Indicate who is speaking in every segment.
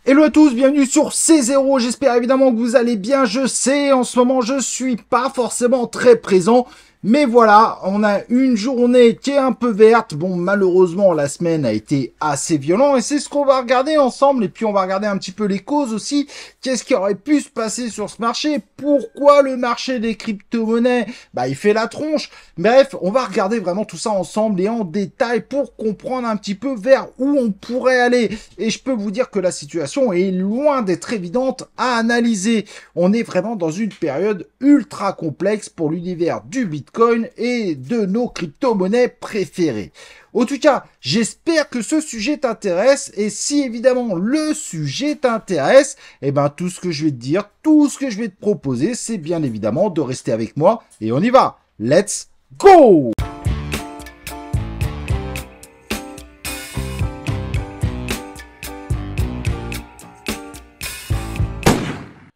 Speaker 1: Hello à tous, bienvenue sur C0, j'espère évidemment que vous allez bien. Je sais, en ce moment je suis pas forcément très présent, mais voilà, on a une journée qui est un peu verte. Bon, malheureusement la semaine a été assez violente et c'est ce qu'on va regarder ensemble. Et puis on va regarder un petit peu les causes aussi. Qu'est-ce qui aurait pu se passer sur ce marché? Pourquoi le marché des crypto-monnaies, il fait la tronche? Bref, on va regarder vraiment tout ça ensemble et en détail pour comprendre un petit peu vers où on pourrait aller. Et je peux vous dire que la situation est loin d'être évidente à analyser. On est vraiment dans une période ultra complexe pour l'univers du Bitcoin et de nos crypto-monnaies préférées. En tout cas, j'espère que ce sujet t'intéresse et si évidemment le sujet t'intéresse, tout ce que je vais te dire, tout ce que je vais te proposer, c'est bien évidemment de rester avec moi et on y va. Let's go!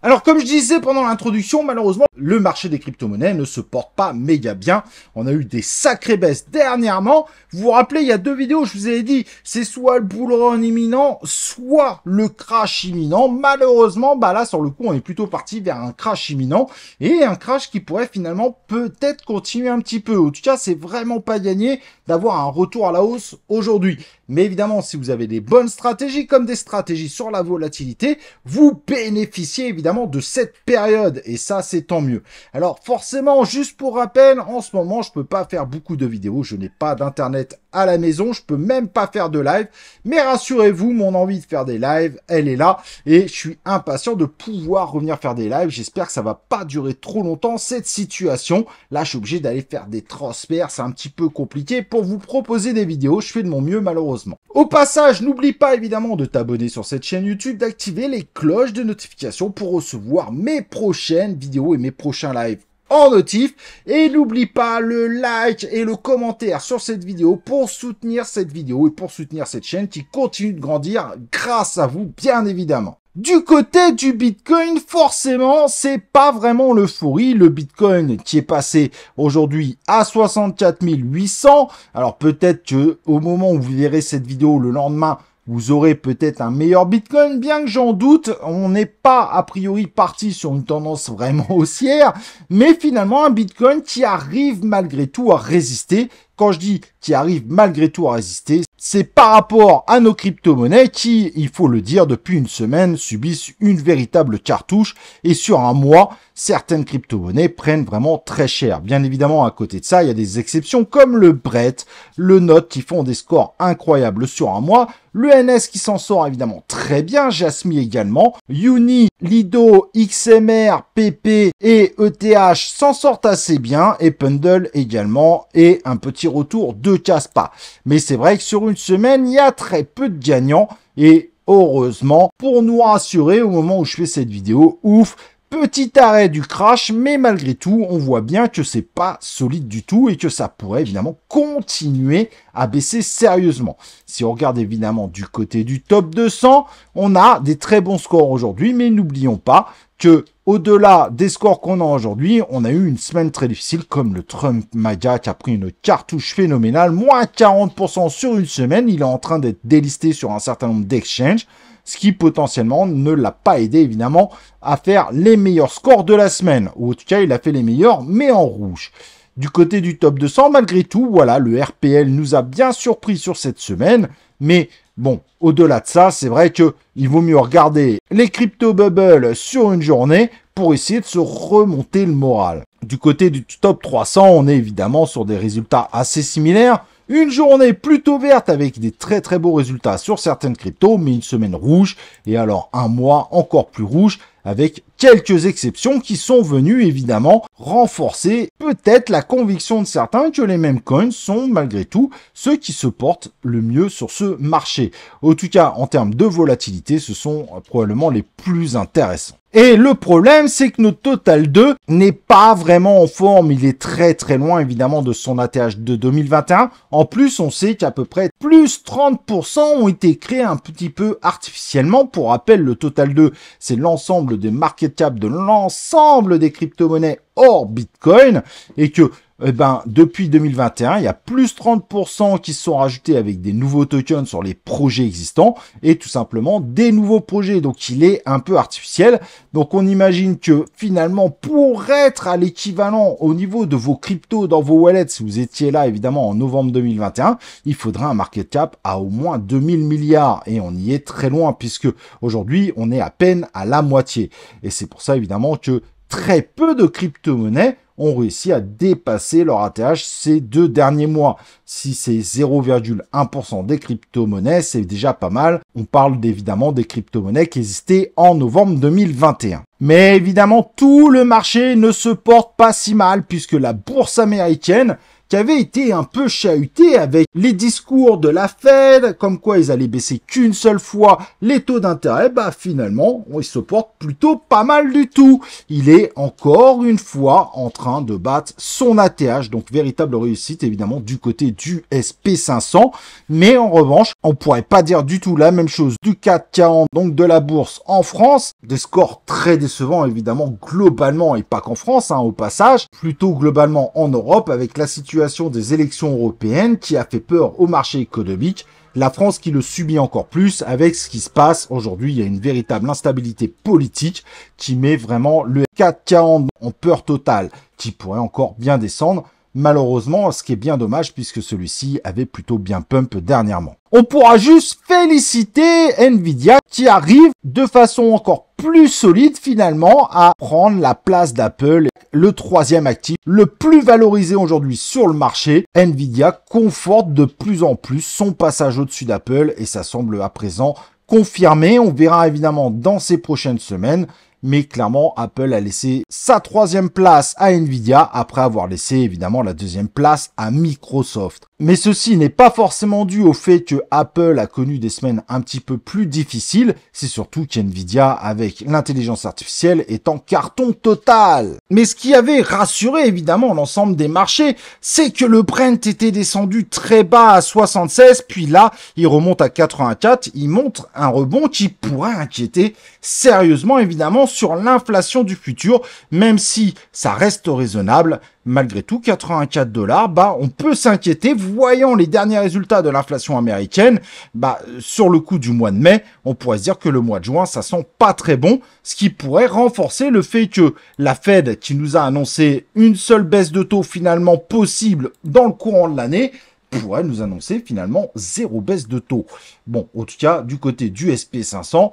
Speaker 1: Alors, comme je disais pendant l'introduction, malheureusement, le marché des crypto-monnaies ne se porte pas méga bien. On a eu des sacrées baisses dernièrement. Vous vous rappelez, il y a deux vidéos, je vous avais dit, c'est soit le bull run imminent, soit le crash imminent. Malheureusement, là, sur le coup, on est plutôt parti vers un crash imminent et un crash qui pourrait finalement peut-être continuer un petit peu. En tout cas, c'est vraiment pas gagné d'avoir un retour à la hausse aujourd'hui. Mais évidemment, si vous avez des bonnes stratégies, comme des stratégies sur la volatilité, vous bénéficiez évidemment de cette période. Et ça, c'est tant mieux. Alors forcément, juste pour rappel, en ce moment, je peux pas faire beaucoup de vidéos. Je n'ai pas d'internet à la maison. Je peux même pas faire de live. Mais rassurez-vous, mon envie de faire des lives, elle est là. Et je suis impatient de pouvoir revenir faire des lives. J'espère que ça va pas durer trop longtemps, cette situation. Là, je suis obligé d'aller faire des transferts. C'est un petit peu compliqué pour vous proposer des vidéos. Je fais de mon mieux, malheureusement. Au passage, n'oublie pas évidemment de t'abonner sur cette chaîne YouTube, d'activer les cloches de notification pour recevoir mes prochaines vidéos et mes prochains lives en notif. Et n'oublie pas le like et le commentaire sur cette vidéo pour soutenir cette vidéo et pour soutenir cette chaîne qui continue de grandir grâce à vous, bien évidemment. Du côté du Bitcoin, forcément, c'est pas vraiment l'euphorie. Le Bitcoin qui est passé aujourd'hui à 64 800. Alors peut-être que au moment où vous verrez cette vidéo le lendemain, vous aurez peut-être un meilleur Bitcoin, bien que j'en doute. On n'est pas a priori parti sur une tendance vraiment haussière, mais finalement un Bitcoin qui arrive malgré tout à résister. Quand je dis qui arrive malgré tout à résister, c'est par rapport à nos crypto-monnaies qui, il faut le dire, depuis une semaine subissent une véritable cartouche et sur un mois, certaines crypto-monnaies prennent vraiment très cher. Bien évidemment, à côté de ça, il y a des exceptions comme le BRET, le NOT qui font des scores incroyables sur un mois, le NS qui s'en sort évidemment très bien, Jasmy également, Uni, Lido, XMR, PP et ETH s'en sortent assez bien et Pendle également et un petit retour de Kaspa. Mais c'est vrai que sur une semaine, il y a très peu de gagnants et heureusement, pour nous rassurer au moment où je fais cette vidéo, ouf, petit arrêt du crash, mais malgré tout, on voit bien que c'est pas solide du tout et que ça pourrait évidemment continuer à baisser sérieusement. Si on regarde évidemment du côté du top 200, on a des très bons scores aujourd'hui, mais n'oublions pas que au-delà des scores qu'on a aujourd'hui, on a eu une semaine très difficile comme le Trump MAGA qui a pris une cartouche phénoménale, moins 40% sur une semaine. Il est en train d'être délisté sur un certain nombre d'exchanges, ce qui potentiellement ne l'a pas aidé évidemment à faire les meilleurs scores de la semaine. Ou en tout cas, il a fait les meilleurs, mais en rouge. Du côté du top 200, malgré tout, voilà, le RPL nous a bien surpris sur cette semaine, mais bon, au-delà de ça, c'est vrai que il vaut mieux regarder les crypto bubbles sur une journée pour essayer de se remonter le moral. Du côté du top 300, on est évidemment sur des résultats assez similaires. Une journée plutôt verte avec des très très beaux résultats sur certaines cryptos, mais une semaine rouge et alors un mois encore plus rouge avec quelques exceptions qui sont venues évidemment renforcer peut-être la conviction de certains que les mêmes coins sont malgré tout ceux qui se portent le mieux sur ce marché. En tout cas, en termes de volatilité, ce sont probablement les plus intéressants. Et le problème, c'est que notre Total 2 n'est pas vraiment en forme. Il est très très loin évidemment de son ATH de 2021. En plus, on sait qu'à peu près plus 30% ont été créés un petit peu artificiellement. Pour rappel, le Total 2, c'est l'ensemble des market cap de l'ensemble des crypto-monnaies hors Bitcoin et que eh ben, depuis 2021, il y a plus 30% qui se sont rajoutés avec des nouveaux tokens sur les projets existants et tout simplement des nouveaux projets. Donc, il est un peu artificiel. Donc, on imagine que finalement, pour être à l'équivalent au niveau de vos cryptos dans vos wallets, si vous étiez là, évidemment, en novembre 2021, il faudrait un market cap à au moins 2000 milliards et on y est très loin puisque aujourd'hui, on est à peine à la moitié. Et c'est pour ça, évidemment, que très peu de crypto-monnaies ont réussi à dépasser leur ATH ces 2 derniers mois. Si c'est 0,1% des crypto-monnaies, c'est déjà pas mal. On parle évidemment des crypto-monnaies qui existaient en novembre 2021. Mais évidemment, tout le marché ne se porte pas si mal puisque la bourse américaine, qui avait été un peu chahuté avec les discours de la Fed, comme quoi ils allaient baisser qu'une seule fois les taux d'intérêt, bah finalement, il se porte plutôt pas mal du tout. Il est encore une fois en train de battre son ATH, donc véritable réussite évidemment du côté du SP500, mais en revanche, on pourrait pas dire du tout la même chose du CAC 40, donc de la bourse en France, des scores très décevants évidemment globalement et pas qu'en France, au passage, plutôt globalement en Europe avec la situation des élections européennes qui a fait peur au marché économique, la France qui le subit encore plus avec ce qui se passe aujourd'hui. Il y a une véritable instabilité politique qui met vraiment le CAC 40 en peur totale, qui pourrait encore bien descendre. Malheureusement, ce qui est bien dommage puisque celui-ci avait plutôt bien pump dernièrement. On pourra juste féliciter Nvidia qui arrive de façon encore plus solide finalement à prendre la place d'Apple, le troisième actif le plus valorisé aujourd'hui sur le marché. Nvidia conforte de plus en plus son passage au-dessus d'Apple et ça semble à présent confirmé. On verra évidemment dans ces prochaines semaines. Mais clairement, Apple a laissé sa troisième place à Nvidia après avoir laissé évidemment la deuxième place à Microsoft. Mais ceci n'est pas forcément dû au fait que Apple a connu des semaines un petit peu plus difficiles. C'est surtout qu'Nvidia, avec l'intelligence artificielle, est en carton total. Mais ce qui avait rassuré évidemment l'ensemble des marchés, c'est que le Brent était descendu très bas à 76, puis là, il remonte à 84. Il montre un rebond qui pourrait inquiéter sérieusement évidemment sur l'inflation du futur, même si ça reste raisonnable. Malgré tout, 84 $, bah, on peut s'inquiéter. Voyant les derniers résultats de l'inflation américaine, bah, sur le coup du mois de mai, on pourrait se dire que le mois de juin, ça sent pas très bon, ce qui pourrait renforcer le fait que la Fed, qui nous a annoncé une seule baisse de taux finalement possible dans le courant de l'année, pourrait nous annoncer finalement 0 baisse de taux. Bon, en tout cas, du côté du SP500,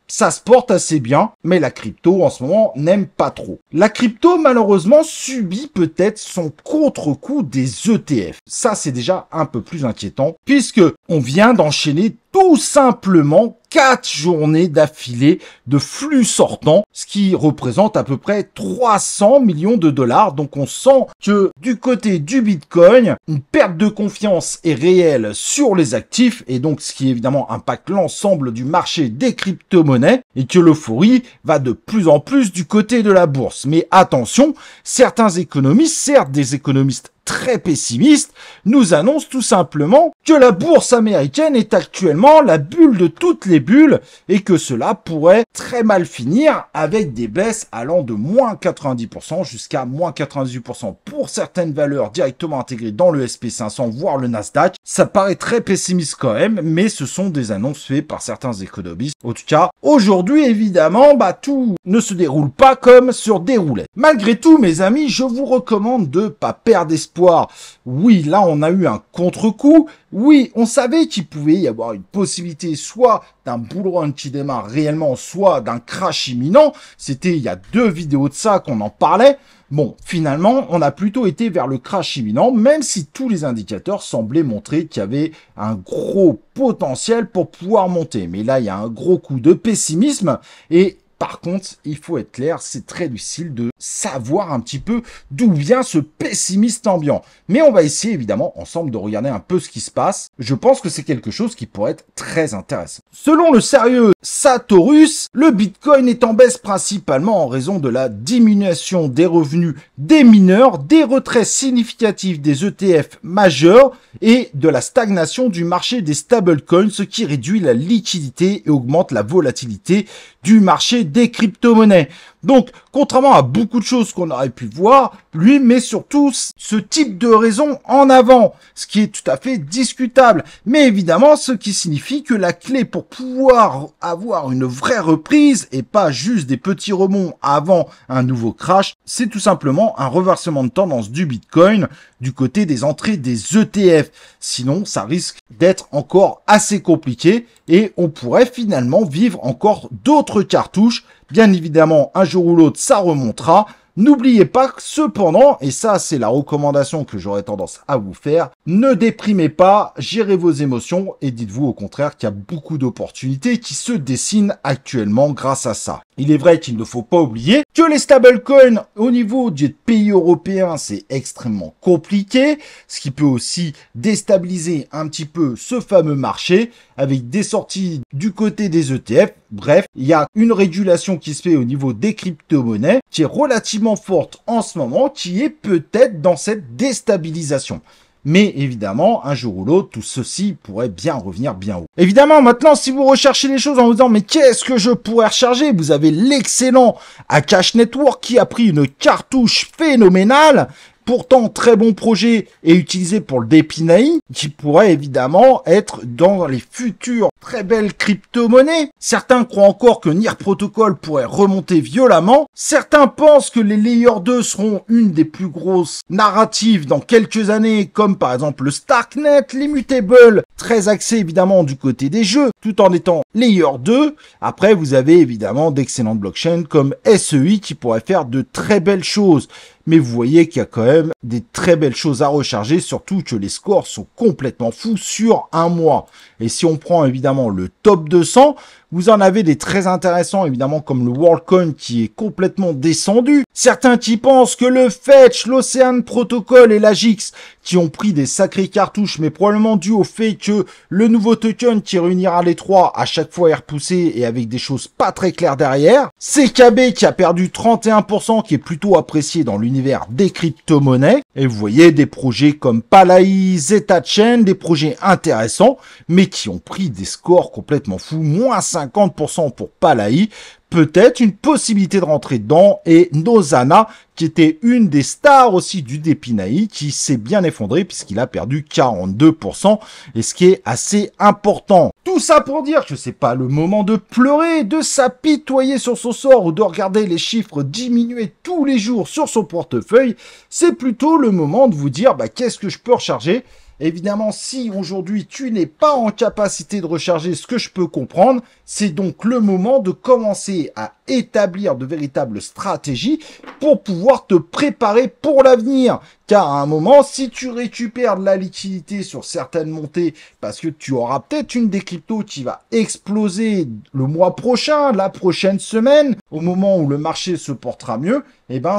Speaker 1: ça se porte assez bien, mais la crypto en ce moment n'aime pas trop. La crypto malheureusement subit peut-être son contre-coup des ETF. Ça c'est déjà un peu plus inquiétant puisque on vient d'enchaîner tout simplement 4 journées d'affilée de flux sortants, ce qui représente à peu près 300 millions de dollars. Donc on sent que du côté du Bitcoin, une perte de confiance est réelle sur les actifs et donc ce qui évidemment impacte l'ensemble du marché des crypto-monnaies et que l'euphorie va de plus en plus du côté de la bourse. Mais attention, certains économistes, certes des économistes très pessimiste, nous annonce tout simplement que la bourse américaine est actuellement la bulle de toutes les bulles et que cela pourrait très mal finir avec des baisses allant de moins 90% jusqu'à moins 98% pour certaines valeurs directement intégrées dans le SP500 voire le Nasdaq. Ça paraît très pessimiste quand même, mais ce sont des annonces faites par certains économistes. En tout cas, aujourd'hui évidemment, tout ne se déroule pas comme sur des roulettes. Malgré tout, mes amis, je vous recommande de pas perdre espoir. Oui, là, on a eu un contre-coup. Oui, on savait qu'il pouvait y avoir une possibilité soit d'un bull run qui démarre réellement, soit d'un crash imminent. C'était il y a 2 vidéos de ça qu'on en parlait. Bon, finalement, on a plutôt été vers le crash imminent, même si tous les indicateurs semblaient montrer qu'il y avait un gros potentiel pour pouvoir monter. Mais là, il y a un gros coup de pessimisme et par contre, il faut être clair, c'est très difficile de savoir un petit peu d'où vient ce pessimiste ambiant. Mais on va essayer évidemment ensemble de regarder un peu ce qui se passe. Je pense que c'est quelque chose qui pourrait être très intéressant. Selon le sérieux Satorus, le Bitcoin est en baisse principalement en raison de la diminution des revenus des mineurs, des retraits significatifs des ETF majeurs et de la stagnation du marché des stablecoins, ce qui réduit la liquidité et augmente la volatilité du marché des crypto-monnaies. Donc, contrairement à beaucoup de choses qu'on aurait pu voir, lui met surtout ce type de raison en avant, ce qui est tout à fait discutable. Mais évidemment, ce qui signifie que la clé pour pouvoir avoir une vraie reprise et pas juste des petits rebonds avant un nouveau crash, c'est tout simplement un reversement de tendance du Bitcoin du côté des entrées des ETF. Sinon, ça risque d'être encore assez compliqué et on pourrait finalement vivre encore d'autres cartouches. Bien évidemment, un jour ou l'autre, ça remontera. N'oubliez pas que cependant, et ça c'est la recommandation que j'aurais tendance à vous faire, ne déprimez pas, gérez vos émotions et dites-vous au contraire qu'il y a beaucoup d'opportunités qui se dessinent actuellement grâce à ça. Il est vrai qu'il ne faut pas oublier que les stablecoins au niveau des pays européens c'est extrêmement compliqué, ce qui peut aussi déstabiliser un petit peu ce fameux marché avec des sorties du côté des ETF. Bref, il y a une régulation qui se fait au niveau des crypto-monnaies qui est relativement forte en ce moment, qui est peut-être dans cette déstabilisation. Mais évidemment, un jour ou l'autre, tout ceci pourrait bien revenir bien haut. Évidemment, maintenant, si vous recherchez les choses en vous disant « Mais qu'est-ce que je pourrais recharger ?» Vous avez l'excellent Akash Network qui a pris une cartouche phénoménale. Pourtant, très bon projet et utilisé pour le DePIN qui pourrait évidemment être dans les futures très belles crypto-monnaies. Certains croient encore que NIR Protocol pourrait remonter violemment. Certains pensent que les Layer 2 seront une des plus grosses narratives dans quelques années, comme par exemple le Starknet, l'Immutable, très axé évidemment du côté des jeux, tout en étant Layer 2. Après, vous avez évidemment d'excellentes blockchains comme SEI qui pourraient faire de très belles choses. Mais vous voyez qu'il y a quand même des très belles choses à recharger, surtout que les scores sont complètement fous sur un mois. Et si on prend évidemment le top 200, vous en avez des très intéressants, évidemment, comme le WorldCoin qui est complètement descendu. Certains qui pensent que le Fetch, l'Ocean Protocol et l'Agix qui ont pris des sacrées cartouches, mais probablement dû au fait que le nouveau token qui réunira les trois à chaque fois est repoussé et avec des choses pas très claires derrière. CKB qui a perdu 31%, qui est plutôt apprécié dans l'univers des crypto-monnaies. Et vous voyez des projets comme Palai, ZetaChain, des projets intéressants, mais qui ont pris des scores complètement fous, moins 50% pour Palai, peut-être une possibilité de rentrer dedans, et Nozana, qui était une des stars aussi du DePIN, qui s'est bien effondré puisqu'il a perdu 42%, et ce qui est assez important. Tout ça pour dire que c'est pas le moment de pleurer, de s'apitoyer sur son sort ou de regarder les chiffres diminuer tous les jours sur son portefeuille, c'est plutôt le moment de vous dire qu'est-ce que je peux recharger. Évidemment, si aujourd'hui tu n'es pas en capacité de recharger, ce que je peux comprendre, c'est donc le moment de commencer à établir de véritables stratégies pour pouvoir te préparer pour l'avenir. Car à un moment, si tu récupères de la liquidité sur certaines montées, parce que tu auras peut-être une des cryptos qui va exploser le mois prochain, la prochaine semaine, au moment où le marché se portera mieux,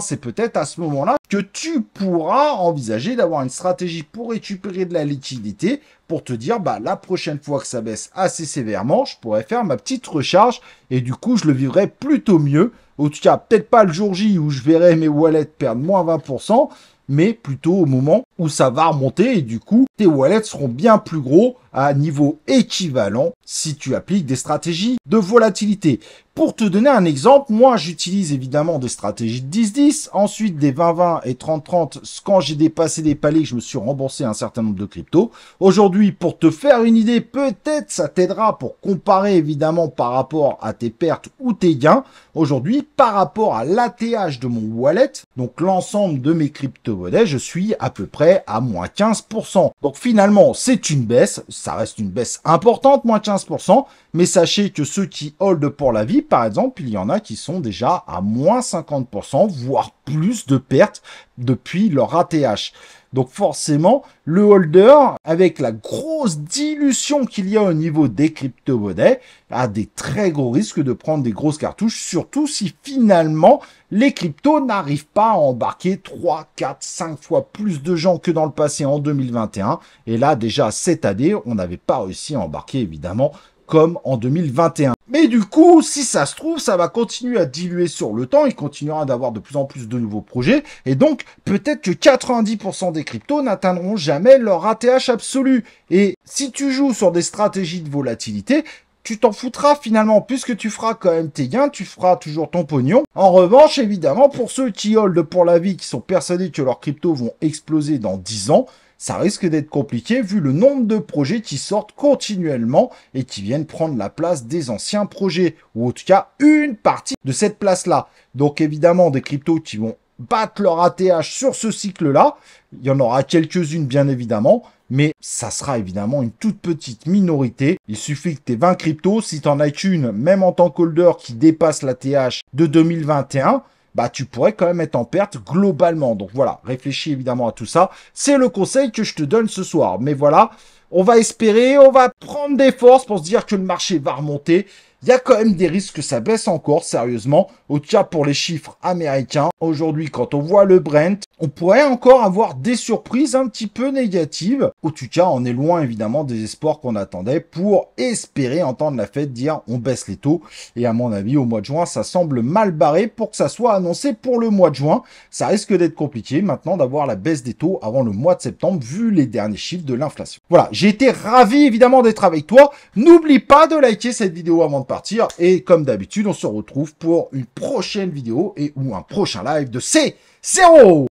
Speaker 1: c'est peut-être à ce moment-là que tu pourras envisager d'avoir une stratégie pour récupérer de la liquidité, pour te dire, la prochaine fois que ça baisse assez sévèrement, je pourrais faire ma petite recharge et du coup, je le vivrai plutôt mieux. En tout cas, peut-être pas le jour J où je verrai mes wallets perdre moins 20%, mais plutôt au moment où ça va remonter et du coup, tes wallets seront bien plus gros à niveau équivalent si tu appliques des stratégies de volatilité. Pour te donner un exemple, moi j'utilise évidemment des stratégies de 10-10, ensuite des 20-20 et 30-30 quand j'ai dépassé des paliers, je me suis remboursé un certain nombre de cryptos. Aujourd'hui, pour te faire une idée, peut-être ça t'aidera pour comparer évidemment par rapport à tes pertes ou tes gains. Aujourd'hui, par rapport à l'ATH de mon wallet, donc l'ensemble de mes crypto-monnaies, je suis à peu près à moins 15%. Donc finalement, c'est une baisse, ça reste une baisse importante, moins 15%, mais sachez que ceux qui hold pour la vie, par exemple, il y en a qui sont déjà à moins 50%, voire plus de pertes depuis leur ATH. Donc forcément, le holder, avec la grosse dilution qu'il y a au niveau des crypto-monnaies, a des très gros risques de prendre des grosses cartouches, surtout si finalement les cryptos n'arrivent pas à embarquer 3, 4, 5 fois plus de gens que dans le passé en 2021. Et là, déjà, cette année, on n'avait pas réussi à embarquer, évidemment, comme en 2021. Mais du coup, si ça se trouve, ça va continuer à diluer sur le temps, il continuera d'avoir de plus en plus de nouveaux projets, et donc peut-être que 90% des cryptos n'atteindront jamais leur ATH absolu. Et si tu joues sur des stratégies de volatilité, tu t'en foutras finalement, puisque tu feras quand même tes gains, tu feras toujours ton pognon. En revanche, évidemment, pour ceux qui hold pour la vie, qui sont persuadés que leurs cryptos vont exploser dans 10 ans, ça risque d'être compliqué vu le nombre de projets qui sortent continuellement et qui viennent prendre la place des anciens projets, ou en tout cas une partie de cette place-là. Donc évidemment, des cryptos qui vont battre leur ATH sur ce cycle-là, il y en aura quelques-unes bien évidemment, mais ça sera évidemment une toute petite minorité. Il suffit que tu aies 20 cryptos, si tu en as qu'une, même en tant qu'holder, qui dépasse la TH de 2021, bah tu pourrais quand même être en perte globalement. Donc voilà, réfléchis évidemment à tout ça. C'est le conseil que je te donne ce soir. Mais voilà, on va espérer, on va prendre des forces pour se dire que le marché va remonter. Il y a quand même des risques que ça baisse encore, sérieusement. Au cas pour les chiffres américains, aujourd'hui, quand on voit le Brent, on pourrait encore avoir des surprises un petit peu négatives. Au tout cas, on est loin, évidemment, des espoirs qu'on attendait pour espérer entendre la Fed dire on baisse les taux. Et à mon avis, au mois de juin, ça semble mal barré pour que ça soit annoncé pour le mois de juin. Ça risque d'être compliqué maintenant d'avoir la baisse des taux avant le mois de septembre, vu les derniers chiffres de l'inflation. Voilà, j'ai été ravi, évidemment, d'être avec toi. N'oublie pas de liker cette vidéo avant de partir. Et comme d'habitude, on se retrouve pour une prochaine vidéo ou un prochain live de C0.